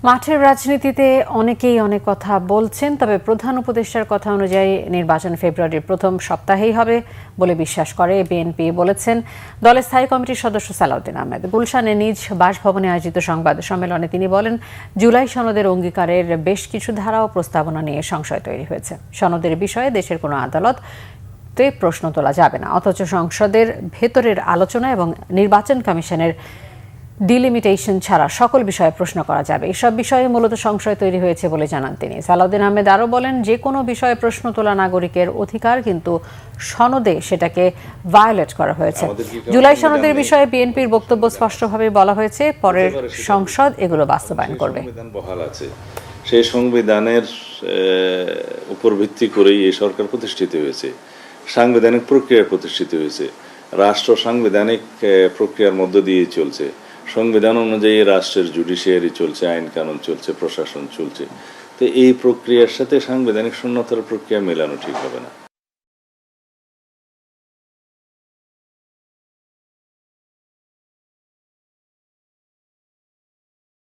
মাঠের রাজনীতিতে অনেকেই অনেক কথা বলছেন, তবে প্রধান উপদেষ্টার কথা অনুযায়ী নির্বাচন ফেব্রুয়ারির প্রথম সপ্তাহেই হবে বলে বিশ্বাস করে বিএনপি। বলেছেন দলের স্থায়ী কমিটির সদস্য সালাউদ্দিন আহমেদ। গুলশানে নিজ বাসভবনে আয়োজিত সংবাদ সম্মেলনে তিনি বলেন, জুলাই সনদের অঙ্গীকারের বেশ কিছু ধারা ও প্রস্তাবনা নিয়ে সংশয় তৈরি হয়েছে। সনদের বিষয়ে দেশের কোনো আদালতে প্রশ্ন তোলা যাবে না, অথচ সংসদের ভেতরের আলোচনা এবং নির্বাচন কমিশনের ডিলিমিটেশন ছাড়া সকল বিষয়ে প্রশ্ন করা যাবে। এসব বিষয়ে মূলত সংশয় তৈরি হয়েছে বলে জানান তিনি। সালাউদ্দিন আহমেদ আরও বলেন, যে কোনো বিষয়ে প্রশ্ন তোলা নাগরিকের অধিকার, কিন্তু সনদে সেটাকে ভায়োলেট করা হয়েছে। জুলাই সনদের বিষয়ে বিএনপির বক্তব্য স্পষ্টভাবে বলা হয়েছে, পরের সংসদ এগুলো বাস্তবায়ন করবে। সেই সংবিধানের উপর ভিত্তি করেই এই সরকার প্রতিষ্ঠিত হয়েছে, সাংবিধানিক প্রক্রিয়া প্রতিষ্ঠিত হয়েছে, রাষ্ট্র সাংবিধানিক প্রক্রিয়ার মধ্য দিয়ে চলছে। সংবিধান অনুযায়ী রাষ্ট্রের জুডিশিয়ারি চলছে, আইন কানুন চলছে, প্রশাসন চলছে। তো এই প্রক্রিয়ার সাথে সাংবিধানিক শূন্যতার প্রক্রিয়া মেলানো ঠিক হবে না।